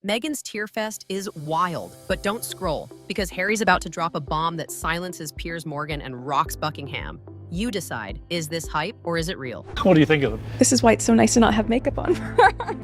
Meghan's Tearfest is wild, but don't scroll, because Harry's about to drop a bomb that silences Piers Morgan and rocks Buckingham. You decide, is this hype or is it real? What do you think of them? This is why it's so nice to not have makeup on.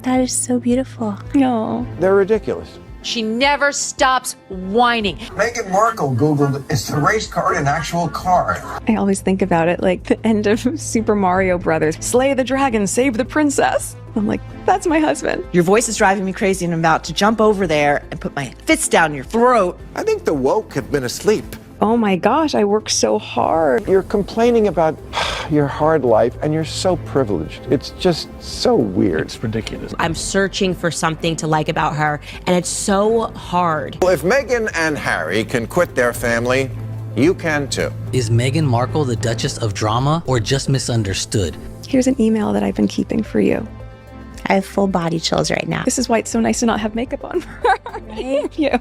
That is so beautiful. No. They're ridiculous. She never stops whining. Meghan Markle Googled, is the race card an actual card? I always think about it like the end of Super Mario Brothers. Slay the dragon, save the princess. I'm like, that's my husband. Your voice is driving me crazy and I'm about to jump over there and put my fists down your throat. I think the woke have been asleep. Oh my gosh, I work so hard. You're complaining about your hard life and you're so privileged. It's just so weird. It's ridiculous. I'm searching for something to like about her, and it's so hard. Well, if Meghan and Harry can quit their family, you can too. Is Meghan Markle the Duchess of Drama or just misunderstood? Here's an email that I've been keeping for you. I have full body chills right now. This is why it's so nice to not have makeup on. Thank you.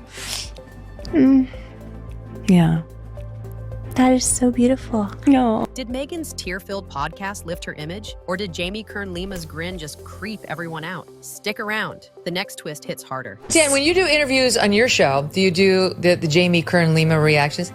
Yeah. That is so beautiful. No. Did Meghan's tear-filled podcast lift her image? Or did Jamie Kern Lima's grin just creep everyone out? Stick around. The next twist hits harder. Dan, when you do interviews on your show, do you do the Jamie Kern Lima reactions?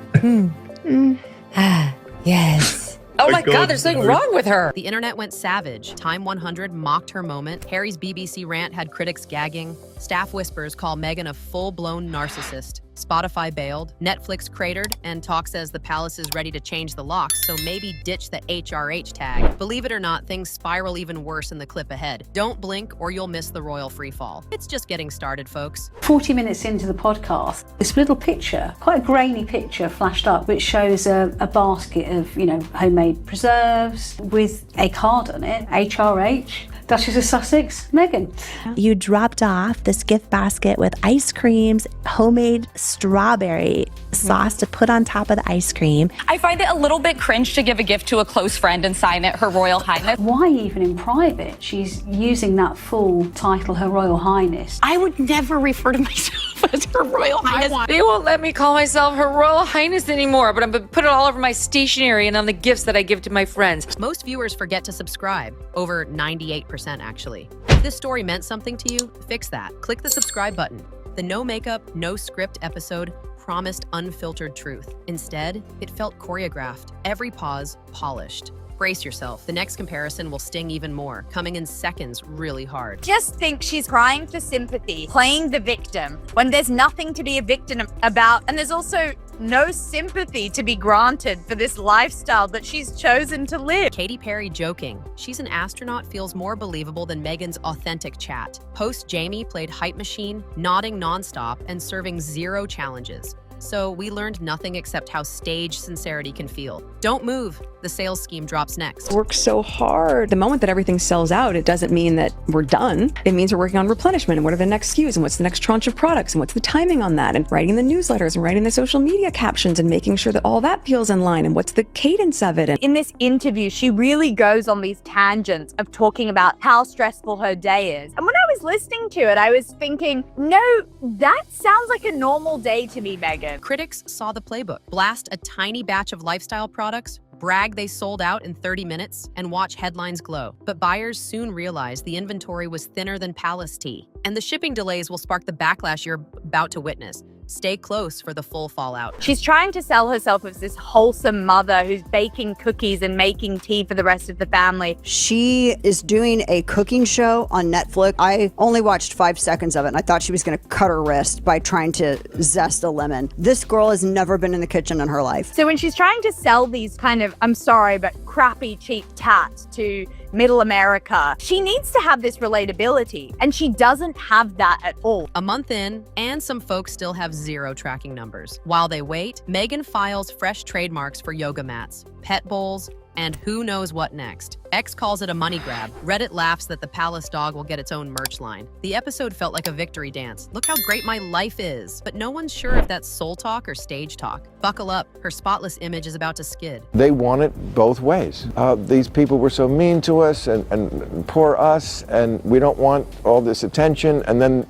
Yes. Oh my God, there's something wrong with her. The internet went savage. Time 100 mocked her moment. Harry's BBC rant had critics gagging. Staff whispers call Meghan a full-blown narcissist. Spotify bailed, Netflix cratered, and talk says the palace is ready to change the locks, so maybe ditch the HRH tag. Believe it or not, things spiral even worse in the clip ahead. Don't blink or you'll miss the royal freefall. It's just getting started, folks. 40 minutes into the podcast, this little picture, quite a grainy picture, flashed up, which shows a basket of, homemade preserves with a card on it, HRH. Duchess of Sussex, Meghan. You dropped off this gift basket with ice creams, homemade strawberry sauce to put on top of the ice cream. I find it a little bit cringe to give a gift to a close friend and sign it Her Royal Highness. Why even in private? She's using that full title, Her Royal Highness. I would never refer to myself as Her Royal Highness. They won't let me call myself Her Royal Highness anymore, but I'm gonna put it all over my stationery and on the gifts that I give to my friends. Most viewers forget to subscribe, over 98% actually. If this story meant something to you, fix that. Click the subscribe button. The no makeup, no script episode promised unfiltered truth. Instead, it felt choreographed, every pause polished. Brace yourself. The next comparison will sting even more, coming in seconds really hard. Just think she's crying for sympathy, playing the victim, when there's nothing to be a victim about, and there's also no sympathy to be granted for this lifestyle that she's chosen to live. Katy Perry joking, she's an astronaut feels more believable than Meghan's authentic chat. Host Jamie played hype machine, nodding nonstop and serving zero challenges. So we learned nothing except how staged sincerity can feel. Don't move. The sales scheme drops next. Work so hard. The moment that everything sells out, it doesn't mean that we're done. It means we're working on replenishment and what are the next SKUs and what's the next tranche of products and what's the timing on that and writing the newsletters and writing the social media captions and making sure that all that feels in line and what's the cadence of it. And In this interview, she really goes on these tangents of talking about how stressful her day is. And when I was listening to it, I was thinking, no, that sounds like a normal day to me, Meghan. Critics saw the playbook. Blast a tiny batch of lifestyle products, brag they sold out in 30 minutes, and watch headlines glow. But buyers soon realized the inventory was thinner than palace tea. And the shipping delays will spark the backlash you're about to witness. Stay close for the full fallout. She's trying to sell herself as this wholesome mother who's baking cookies and making tea for the rest of the family. She is doing a cooking show on Netflix. I only watched 5 seconds of it and I thought she was going to cut her wrist by trying to zest a lemon. This girl has never been in the kitchen in her life. So when she's trying to sell these kind of, I'm sorry, but crappy, cheap tats to middle America, she needs to have this relatability, and she doesn't have that at all. A month in, and some folks still have zero tracking numbers. While they wait, Meghan files fresh trademarks for yoga mats, pet bowls, and who knows what next. X calls it a money grab. Reddit laughs that the palace dog will get its own merch line. The episode felt like a victory dance. Look how great my life is. But no one's sure if that's soul talk or stage talk. Buckle up, her spotless image is about to skid. They want it both ways. These people were so mean to us and poor us, and we don't want all this attention. And then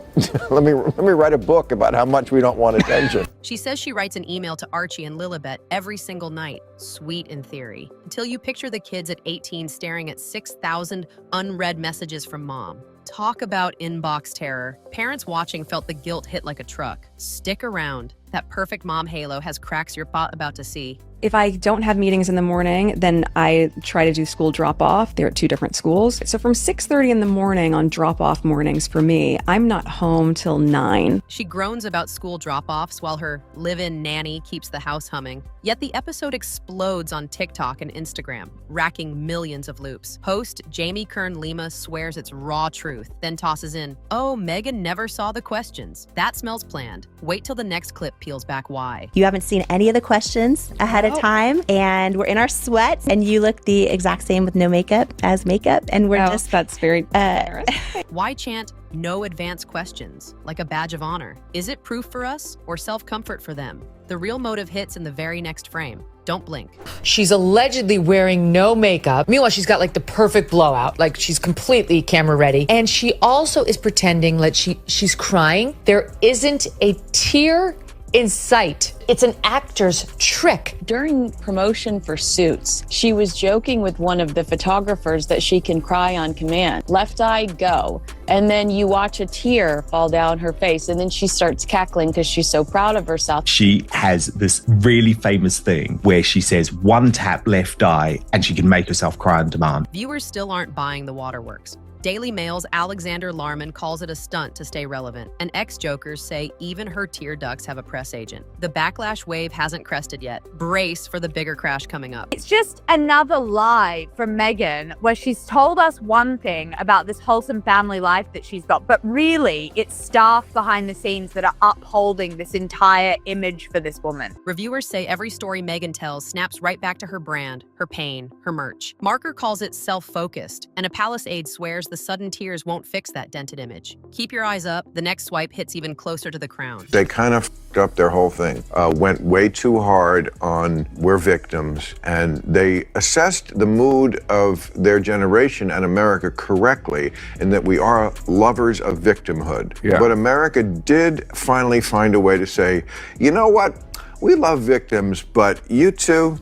let me write a book about how much we don't want attention. She says she writes an email to Archie and Lilibet every single night. Sweet in theory. Until you picture the kids at 18 staring at 6,000 unread messages from mom. Talk about inbox terror. Parents watching felt the guilt hit like a truck. Stick around. That perfect mom halo has cracks you're about to see. If I don't have meetings in the morning, then I try to do school drop-off. They're at 2 different schools. So from 6:30 in the morning on drop-off mornings for me, I'm not home till 9. She groans about school drop-offs while her live-in nanny keeps the house humming. Yet the episode explodes on TikTok and Instagram, racking millions of loops. Host Jamie Kern Lima swears it's raw truth, then tosses in, "Oh, Meghan never saw the questions. That smells planned. Wait till the next clip peels back why." You haven't seen any of the questions ahead of time, and we're in our sweats, and you look the exact same with no makeup as makeup, and we're just that's very generous. Why chant no advanced questions like a badge of honor? Is it proof for us or self-comfort for them? The real motive hits in the very next frame. Don't blink. She's allegedly wearing no makeup. Meanwhile, she's got like the perfect blowout. Like she's completely camera ready. And she also is pretending like she's crying. There isn't a tear in sight. It's an actor's trick. During promotion for Suits, she was joking with one of the photographers that she can cry on command. Left eye, go. And then you watch a tear fall down her face, and then she starts cackling because she's so proud of herself. She has this really famous thing where she says one tap left eye and she can make herself cry on demand. Viewers still aren't buying the waterworks. Daily Mail's Alexander Larman calls it a stunt to stay relevant, and ex-jokers say even her tear ducts have a press agent. The backlash wave hasn't crested yet. Brace for the bigger crash coming up. It's just another lie from Meghan where she's told us one thing about this wholesome family life that she's got, but really it's staff behind the scenes that are upholding this entire image for this woman. Reviewers say every story Meghan tells snaps right back to her brand, her pain, her merch. Marker calls it self-focused, and a palace aide swears the sudden tears won't fix that dented image. Keep your eyes up. The next swipe hits even closer to the crown. They kind of f***ed up their whole thing, went way too hard on we're victims, and they assessed the mood of their generation and America correctly in that we are lovers of victimhood. Yeah. But America did finally find a way to say, you know what? We love victims, but you two,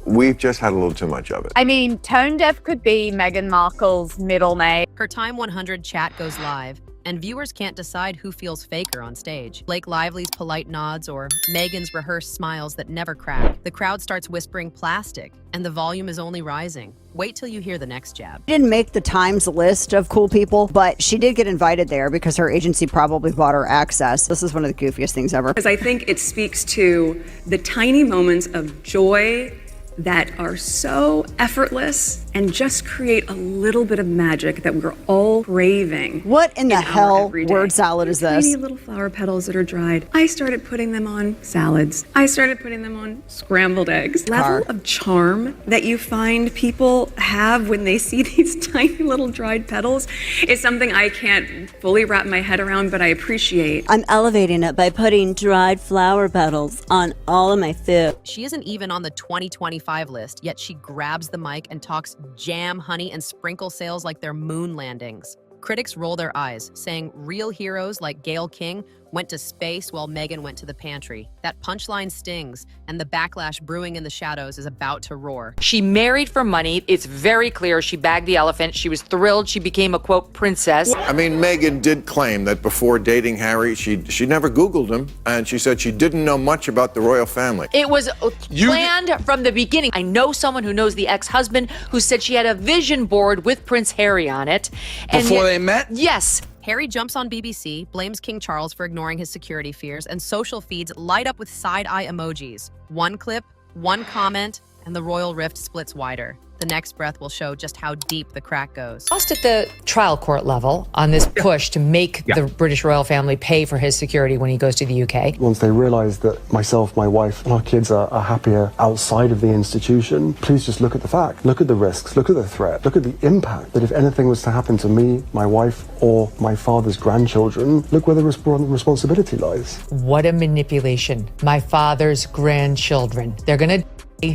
we've just had a little too much of it. I mean, tone deaf could be Meghan Markle's middle name. Her Time 100 chat goes live, and viewers can't decide who feels faker on stage. Blake Lively's polite nods or Meghan's rehearsed smiles that never crack. The crowd starts whispering plastic, and the volume is only rising. Wait till you hear the next jab. She didn't make the Times list of cool people, but she did get invited there because her agency probably bought her access. This is one of the goofiest things ever. Because I think it speaks to the tiny moments of joy that are so effortless and just create a little bit of magic that we're all craving. What in the hell word salad is this? Tiny little flower petals that are dried. I started putting them on salads. I started putting them on scrambled eggs. Level of charm that you find people have when they see these tiny little dried petals is something I can't fully wrap my head around, but I appreciate. I'm elevating it by putting dried flower petals on all of my food. She isn't even on the 2025 list, yet she grabs the mic and talks jam, honey, and sprinkle sales like they're moon landings. Critics roll their eyes, saying real heroes like Gayle King went to space while Meghan went to the pantry. That punchline stings, and the backlash brewing in the shadows is about to roar. She married for money. It's very clear she bagged the elephant. She was thrilled. She became a, quote, princess. I mean, Meghan did claim that before dating Harry, she never Googled him, and she said she didn't know much about the royal family. It was planned from the beginning. I know someone who knows the ex-husband who said she had a vision board with Prince Harry on it. And Before they met? Yes. Harry jumps on BBC, blames King Charles for ignoring his security fears, and social feeds light up with side-eye emojis. One clip, one comment, and the royal rift splits wider. The next breath will show just how deep the crack goes. Lost at the trial court level on this push to make the British royal family pay for his security when he goes to the UK. Once they realise that myself, my wife, and our kids are happier outside of the institution, please just look at the fact. Look at the risks, look at the threat, look at the impact that if anything was to happen to me, my wife, or my father's grandchildren, look where the responsibility lies. What a manipulation. My father's grandchildren. They're gonna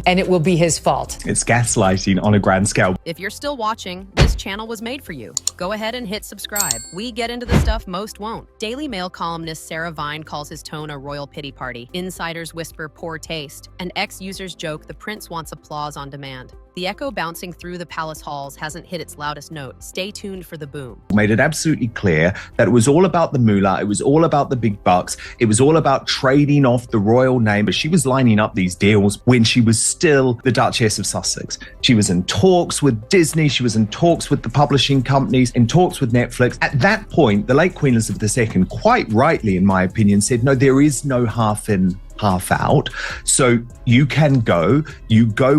and it will be his fault. It's gaslighting on a grand scale. If you're still watching, this channel was made for you. Go ahead and hit subscribe. We get into the stuff most won't. Daily Mail columnist Sarah Vine calls his tone a royal pity party. Insiders whisper poor taste, and ex-users joke the prince wants applause on demand. The echo bouncing through the palace halls hasn't hit its loudest note. Stay tuned for the boom. Made it absolutely clear that it was all about the moolah. It was all about the big bucks. It was all about trading off the royal name. But she was lining up these deals when she was still the Duchess of Sussex. She was in talks with Disney. She was in talks with the publishing companies, in talks with Netflix. At that point, the late Queen Elizabeth II, quite rightly, in my opinion, said, no, there is no half in, half out. So you go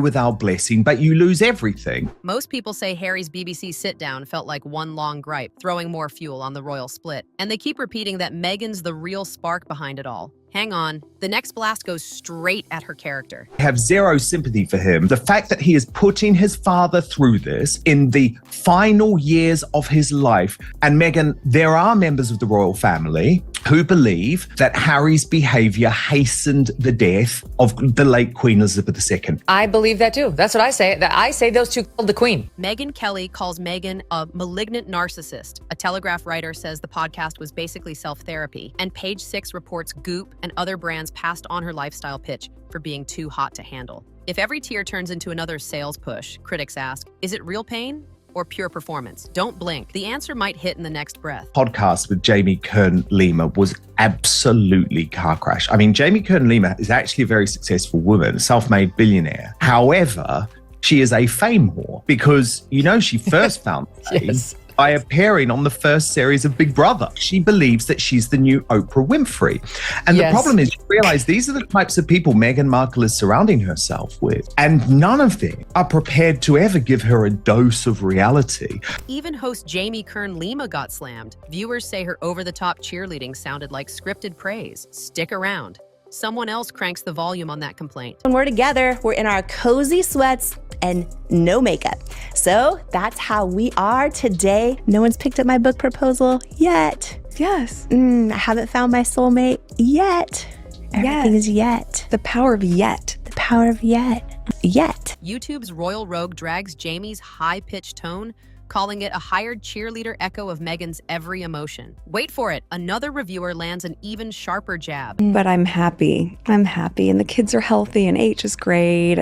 with our blessing, but you lose everything. Most people say Harry's BBC sit-down felt like one long gripe, throwing more fuel on the royal split. And they keep repeating that Meghan's the real spark behind it all. Hang on. The next blast goes straight at her character. I have zero sympathy for him. The fact that he is putting his father through this in the final years of his life. And Meghan, there are members of the royal family who believe that Harry's behavior hastened the death of the late Queen Elizabeth II. I believe that too. That's what I say. I say those two killed the Queen. Megyn Kelly calls Meghan a malignant narcissist. A Telegraph writer says the podcast was basically self-therapy. And Page Six reports Goop and other brands passed on her lifestyle pitch for being too hot to handle. If every tier turns into another sales push, critics ask, is it real pain or pure performance? Don't blink. The answer might hit in the next breath. Podcast with Jamie Kern Lima was absolutely car crash. I mean, Jamie Kern Lima is actually a very successful woman, self-made billionaire. However, she is a fame whore because, she first found fame by appearing on the first series of Big Brother. She believes that she's the new Oprah Winfrey. And the problem is, you realize these are the types of people Meghan Markle is surrounding herself with. And none of them are prepared to ever give her a dose of reality. Even host Jamie Kern Lima got slammed. Viewers say her over-the-top cheerleading sounded like scripted praise. Stick around. Someone else cranks the volume on that complaint. When we're together, we're in our cozy sweats and no makeup. So that's how we are today. No one's picked up my book proposal yet. Yes. I haven't found my soulmate yet. Everything is yet. The power of yet. The power of yet. Yet. YouTube's Royal Rogue drags Jamie's high-pitched tone, calling it a hired cheerleader echo of Meghan's every emotion. Wait for it. Another reviewer lands an even sharper jab. But I'm happy. And the kids are healthy and H is great.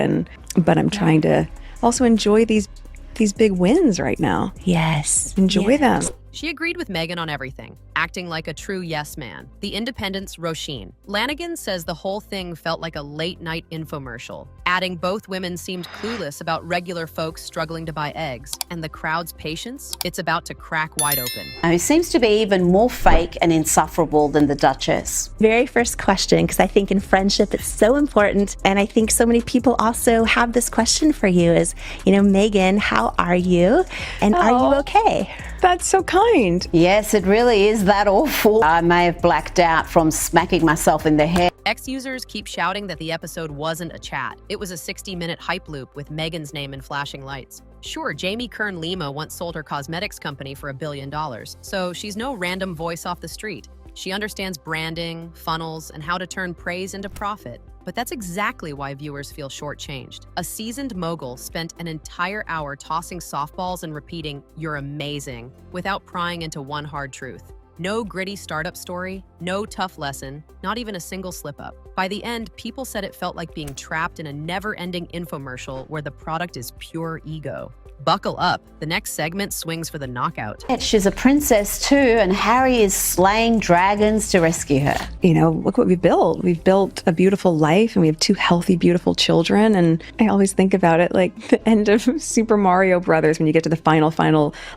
But I'm trying to also enjoy these big wins right now. Yes. Enjoy them. She agreed with Meghan on everything, acting like a true yes man. The Independent's Roisin Lanigan says the whole thing felt like a late-night infomercial, adding both women seemed clueless about regular folks struggling to buy eggs. And the crowd's patience? It's about to crack wide open. He seems to be even more fake and insufferable than the Duchess. Very first question, because I think in friendship it's so important. And I think so many people also have this question for you is, Meghan, how are you? And are you okay? That's so kind. Yes, it really is that awful. I may have blacked out from smacking myself in the head. Ex-users keep shouting that the episode wasn't a chat. It was a 60-minute hype loop with Meghan's name in flashing lights. Sure, Jamie Kern Lima once sold her cosmetics company for $1 billion, so she's no random voice off the street. She understands branding, funnels, and how to turn praise into profit. But that's exactly why viewers feel shortchanged. A seasoned mogul spent an entire hour tossing softballs and repeating, "You're amazing," without prying into one hard truth. No gritty startup story, no tough lesson, not even a single slip-up. By the end, people said it felt like being trapped in a never-ending infomercial where the product is pure ego. Buckle up. The next segment swings for the knockout. She's a princess too, and Harry is slaying dragons to rescue her. Look what we built. We've built a beautiful life and we have 2 healthy, beautiful children. And I always think about it like the end of Super Mario Brothers when you get to the final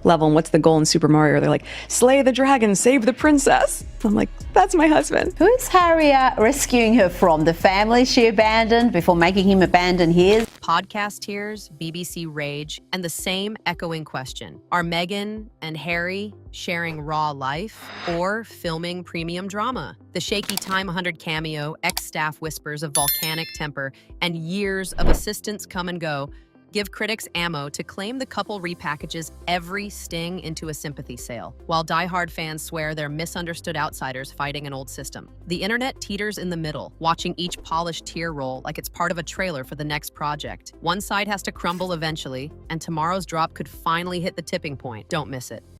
level. And what's the goal in Super Mario? They're like, slay the dragon, save the princess. I'm like, that's my husband. Who is Harry rescuing her from? The family she abandoned before making him abandon his? Podcast tears, BBC rage, and the same echoing question. Are Meghan and Harry sharing raw life or filming premium drama? The shaky Time 100 cameo, ex-staff whispers of volcanic temper, and years of assistance come and go give critics ammo to claim the couple repackages every sting into a sympathy sale, while diehard fans swear they're misunderstood outsiders fighting an old system. The internet teeters in the middle, watching each polished tear roll like it's part of a trailer for the next project. One side has to crumble eventually, and tomorrow's drop could finally hit the tipping point. Don't miss it.